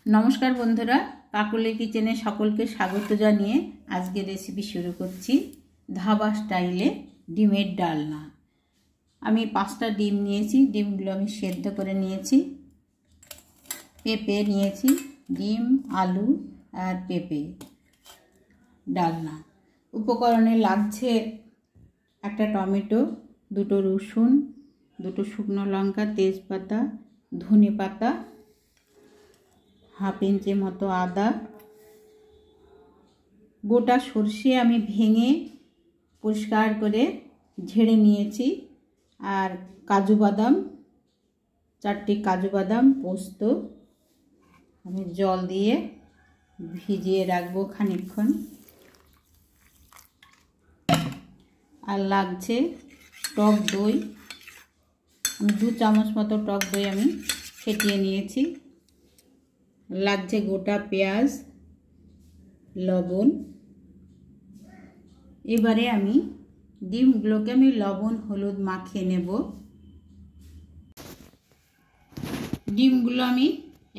नमस्कार बंधुरा काकुली किचेने सकलके स्वागत जानिए आज के रेसिपि शुरू करছি धाबा स्टाइले ডিমের ডালনা। আমি 5টা ডিম নিয়েছি, ডিমগুলো আমি সেদ্ধ করে নিয়েছি। পেঁপে নিয়েছি, ডিম আলু আর পেঁপে ডালনা। উপকরণে লাগছে একটা টমেটো, দুটো রসুন, দুটো শুকনো লঙ্কা, তেজপাতা, ধনে পাতা, हाफ इंची मतो आदा, गोटा सर्षे आमी भेंगे परिष्कार करे झेड़े निएछि और काजू बादाम 4टी काजू बादाम, पोस्त आमी जल दिए भिजिए राखबो खानिकक्षण। और लागछे टक दई, आमी 2 चामच मतो टक दई आमी फेटिए निएछि। लागছে গোটা পেঁয়াজ, লবণ। এবারে আমি ডিমগুলোকে আমি লবণ হলুদ মাখিয়ে নেব। ডিমগুলো আমি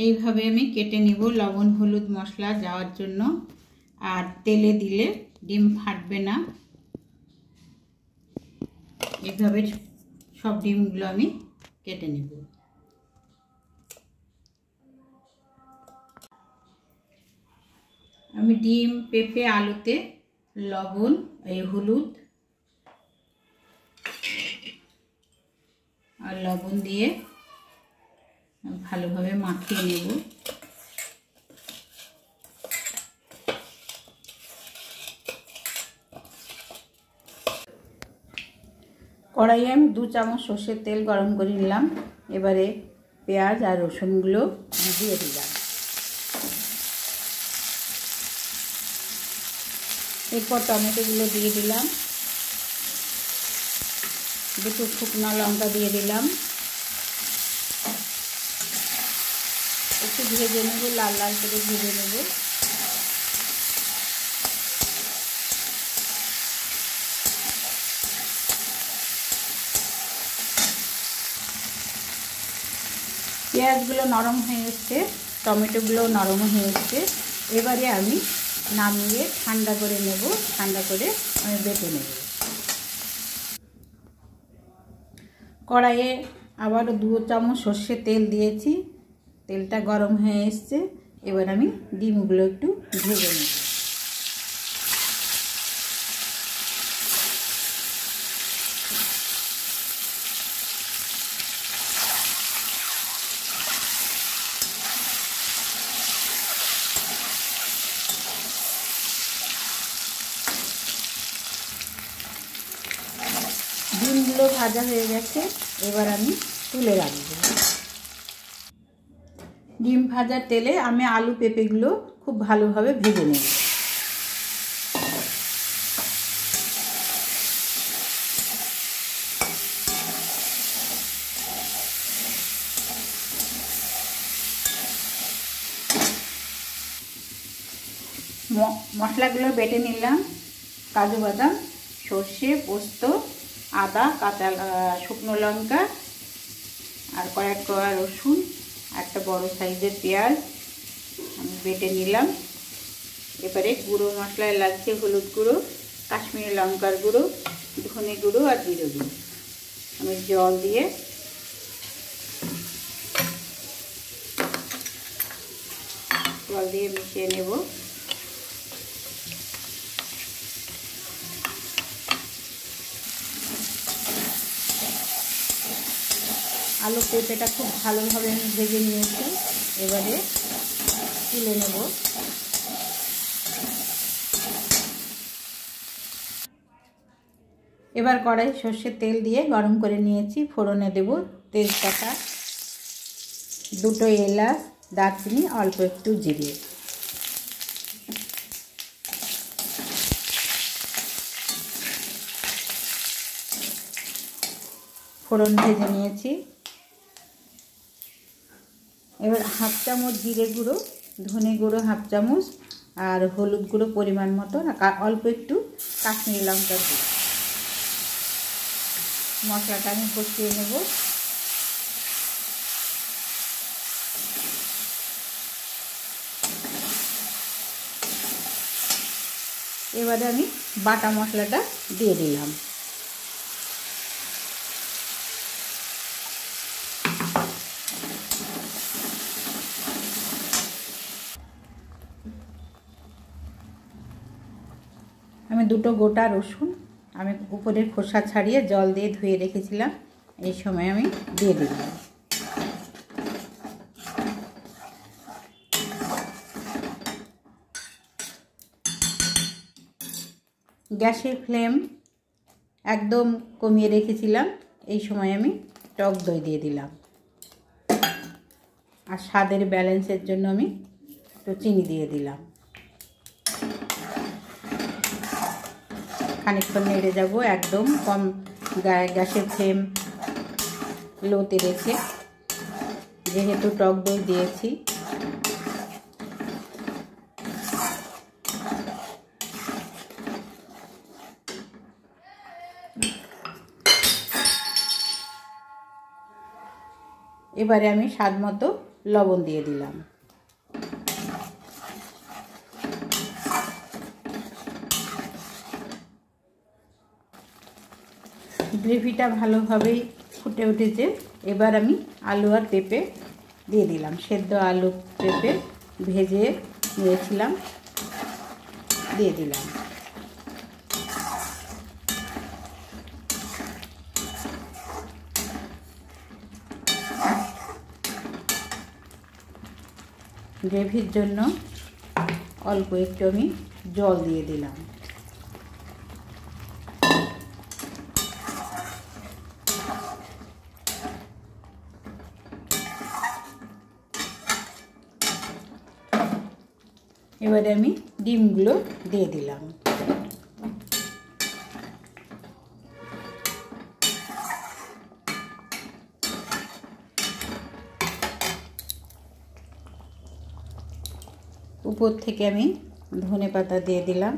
এইভাবে আমি কেটে নেব লবণ হলুদ মশলা যাওয়ার জন্য। আর তেলে দিলে ডিম ফাটবে না। এইভাবে সব ডিমগুলো আমি কেটে নেব। আমি ডিম পেঁপে আলুতে লবণ হলুদ আর লবণ দিয়ে ভালোভাবে মাখিয়ে নেব। কড়াইয়ে আমি 2 চামচ সরষের তেল গরম করে নিলাম। এবারে পেঁয়াজ আর রসুনগুলো দিয়ে দিলাম। এরপর টমেটোগুলো দিয়ে দিলাম, দুটো শুকনো লঙ্কা দিয়ে দিলাম। একটু ভেজে নেব, লাল লাল করে ভেজে নেব। পেঁয়াজগুলো নরম হয়ে এসছে, টমেটোগুলো নরম হয়ে এসছে। এবারে আমি নামিয়ে ঠান্ডা করে নেব, ঠান্ডা করে আমি বেটে নেব। কড়াইয়ে আবার 2 চামচ সরষের তেল দিয়েছি, তেলটা গরম হয়ে এসছে। এবার আমি ডিমগুলো একটু ভেজে নেব। ডিমগুলো ভাজা হয়ে গেছে, এবার আমি তুলে রাখব। ডিম ভাজার তেলে আমি আলু পেঁপেগুলো খুব ভালোভাবে ভেজে নেব। মশলাগুলো বেটে নিলাম। কাজু বাদাম, সর্ষে, পোস্ত, আদা, কাঁচা শুকনো লঙ্কা আর কয়েক কোয়া রসুন, একটা বড় সাইজের পেঁয়াজ আমি বেটে নিলাম। এবারে গুঁড়ো মশলায় লাগছে হলুদ গুঁড়ো, কাশ্মীরি লঙ্কার গুঁড়ো, ধনে গুঁড়ো আর জিরে গুঁড়ো। আমি জল দিয়ে মিশিয়ে নেব। আলু পেঁপেটা খুব ভালোভাবে আমি ভেজে নিয়েছি, এবারে তুলে নেব। এবার কড়াই সর্ষের তেল দিয়ে গরম করে নিয়েছি, ফোড়নে দেব তেজপাতা, 2টো এলাচ, দারচিনি, অল্প একটু জিরে। ফোড়ন ভেজে নিয়েছি। এবার হাফ চামচ জিরে গুঁড়ো, ধনে গুঁড়ো হাফ চামচ আর হলুদ গুঁড়ো পরিমাণ মতো, অল্প একটু কাশ্মীরি লঙ্কার গুঁড়ো। মশলাটা আমি কষিয়ে নেব। এবারে আমি বাটা মশলাটা দিয়ে দিলাম। আমি দুটো গোটা রসুন আমি উপরের খোসা ছাড়িয়ে জল দিয়ে ধুয়ে রেখেছিলাম, এই সময় আমি দিয়ে দিলাম। গ্যাসের ফ্লেম একদম কমিয়ে রেখেছিলাম, এই সময় আমি টক দই দিয়ে দিলাম। আর স্বাদের ব্যালেন্সের জন্য আমি একটু চিনি দিয়ে দিলাম। খানিকক্ষণ নেড়ে যাব, একদম কম গ্যাসের ফ্লেম লোতে রেখে, যেহেতু টক দই দিয়েছি। এবারে আমি স্বাদ মতো লবণ দিয়ে দিলাম। গ্রেভিটা ভালোভাবেই ফুটে উঠেছে। এবার আমি আলু আর পেঁপে দিয়ে দিলাম। সেদ্ধ আলু পেঁপে ভেজে নিয়েছিলাম, দিয়ে দিলাম। গ্রেভির জন্য অল্প একটু আমি জল দিয়ে দিলাম। এবারে আমি ডিমগুলো দিয়ে দিলাম। উপর থেকে আমি ধনেপাতা দিয়ে দিলাম।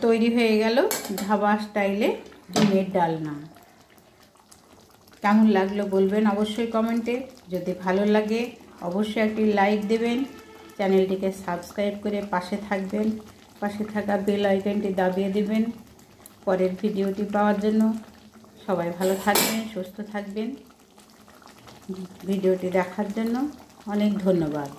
তৈরি হয়ে গেল ধাবা স্টাইলে ডিমের ডালনা। কেমন লাগলো বলবেন অবশ্যই কমেন্টে। যদি ভালো লাগে অবশ্যই একটি লাইক দেবেন, চ্যানেলটিকে সাবস্ক্রাইব করে পাশে থাকবেন, পাশে থাকা বেল আইকনটি দাবিয়ে দেবেন পরের ভিডিওটি পাওয়ার জন্য। সবাই ভালো থাকবেন, সুস্থ থাকবেন। ভিডিওটি দেখার জন্য অনেক ধন্যবাদ।